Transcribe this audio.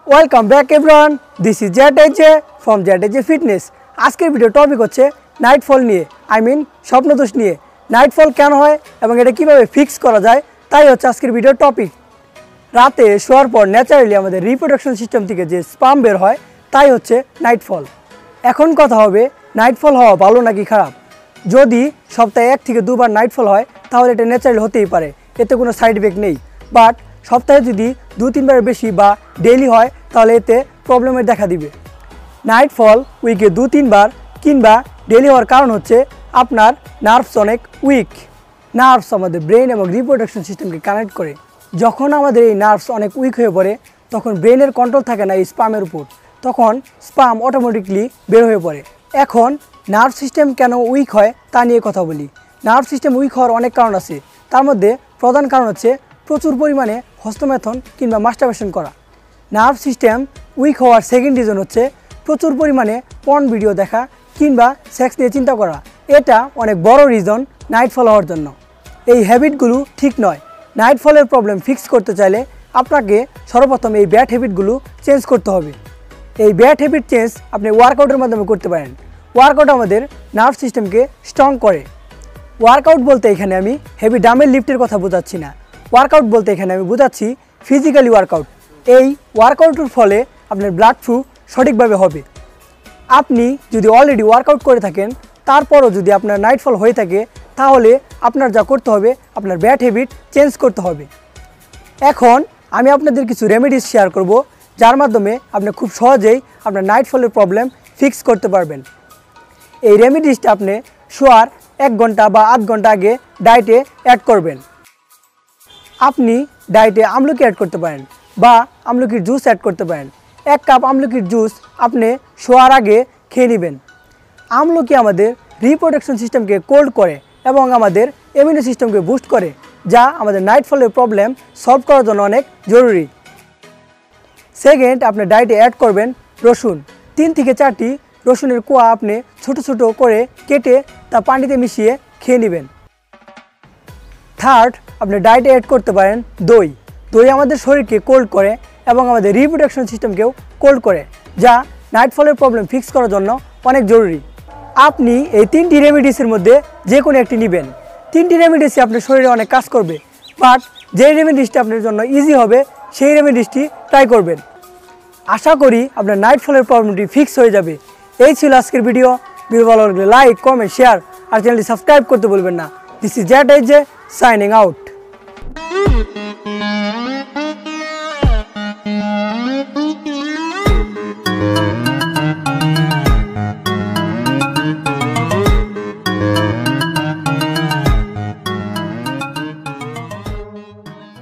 Welcome back everyone. This is JJ from JJ Fitness. আজকের video topic হচ্ছে nightfall নিয়ে, স্বপ্নদোষ নিয়ে। নাইটফল কেন হয় এবং এটা কিভাবে ফিক্স করা যায় তাই হচ্ছে আজকের ভিডিওর টপিক। রাতে শোয়ার পর ন্যাচারালি আমাদের রিপ্রোডাকশন সিস্টেম থেকে যে স্পাম বের হয় তাই হচ্ছে নাইটফল। এখন কথা হবে নাইটফল হওয়া ভালো নাকি খারাপ। যদি সপ্তাহে 1 থেকে 2 বার নাইটফল হয় তাহলে এটা ন্যাচারালি হতেই পারে, এতে কোনো সাইড ইফেক্ট নেই। বাট সপ্তাহে যদি 2-3 বারের বেশি বা ডেইলি হয় তাহলে এতে প্রবলেমের দেখা দিবে। নাইটফল উইকে 2-3 বার কিংবা ডেইলি হওয়ার কারণ হচ্ছে আপনার নার্ভস অনেক উইক। নার্ভস আমাদের ব্রেন এবং রিপ্রোডাকশন সিস্টেমকে কানেক্ট করে। যখন আমাদের এই নার্ভস অনেক উইক হয়ে পড়ে তখন ব্রেনের কন্ট্রোল থাকে না এই স্পামের উপর, তখন স্পাম অটোমেটিকলি বের হয়ে পড়ে। এখন নার্ভ সিস্টেম কেন উইক হয় তা নিয়ে কথা বলি। নার্ভ সিস্টেম উইক হওয়ার অনেক কারণ আছে, তার মধ্যে প্রধান কারণ হচ্ছে প্রচুর পরিমাণে হস্তমেথন কিংবা মাস্টারবেশন করা। নার্ভ সিস্টেম উইক হওয়ার সেকেন্ড রিজন হচ্ছে প্রচুর পরিমাণে পর্ন ভিডিও দেখা কিংবা সেক্স নিয়ে চিন্তা করা। এটা অনেক বড় রিজন নাইটফল হওয়ার জন্য। এই হ্যাবিটগুলো ঠিক নয়। নাইটফলের প্রবলেম ফিক্স করতে চাইলে আপনাকে সর্বপ্রথম এই ব্যাড হ্যাবিটগুলো চেঞ্জ করতে হবে। এই ব্যাড হ্যাবিট চেঞ্জ আপনি ওয়ার্কআউটের মাধ্যমে করতে পারেন। ওয়ার্কআউট আমাদের নার্ভ সিস্টেমকে স্ট্রং করে। ওয়ার্কআউট বলতে এখানে আমি হেভি ডাম্বেল লিফটের কথা বোঝাচ্ছি না। ওয়ার্কআউট বলতে এখানে আমি বোঝাচ্ছি ফিজিক্যালি ওয়ার্কআউট। এই ওয়ার্কআউটের ফলে আপনার ব্লাড ফ্লো সঠিকভাবে হবে। আপনি যদি অলরেডি ওয়ার্কআউট করে থাকেন তারপরও যদি আপনার নাইটফল হয়ে থাকে তাহলে আপনার যা করতে হবে আপনার ব্যাড হ্যাবিট চেঞ্জ করতে হবে। এখন আমি আপনাদের কিছু রেমেডিস শেয়ার করব যার মাধ্যমে আপনি খুব সহজেই আপনার নাইটফলের প্রবলেম ফিক্স করতে পারবেন। এই রেমেডিসটা আপনি শোয়ার 1 ঘন্টা বা আধ ঘন্টা আগে ডায়েটে অ্যাড করবেন। আপনি ডায়েটে আমলকি অ্যাড করতে পারেন বা আমলকির জুস অ্যাড করতে পারেন। 1 কাপ আমলকির জুস আপনি শোয়ার আগে খেয়ে নেবেন। আমলকি আমাদের রিপ্রোডাকশন সিস্টেমকে কোল্ড করে এবং আমাদের ইমিউনি সিস্টেমকে বুস্ট করে, যা আমাদের নাইটফলের প্রবলেম সলভ করার জন্য অনেক জরুরি। সেকেন্ড, আপনি ডায়েটে অ্যাড করবেন রসুন। 3 থেকে 4টি রসুনের কোয়া আপনি ছোট ছোট করে কেটে তা পানিতে মিশিয়ে খেয়ে নেবেন। থার্ড, আপনি ডায়েটে অ্যাড করতে পারেন দই। দই আমাদের শরীরকে কোল্ড করে এবং আমাদের রিপ্রোডাকশন সিস্টেমকেও কোল্ড করে, যা নাইটফলের প্রবলেম ফিক্স করার জন্য অনেক জরুরি। আপনি এই 3টি রেমেডিসের মধ্যে যে কোনো একটি নেবেন। 3টি রেমেডিসই আপনার শরীরে অনেক কাজ করবে, বাট যে রেমেডিসটি আপনার জন্য ইজি হবে সেই রেমেডিসটি ট্রাই করবেন। আশা করি আপনার নাইটফলের প্রবলেমটি ফিক্স হয়ে যাবে। এই ছিল আজকের ভিডিও। ভিডিও ভালো লাগলে লাইক, কমেন্ট, শেয়ার আর চ্যানেলটি সাবস্ক্রাইব করতে বলবেন না। This is JJ signing out.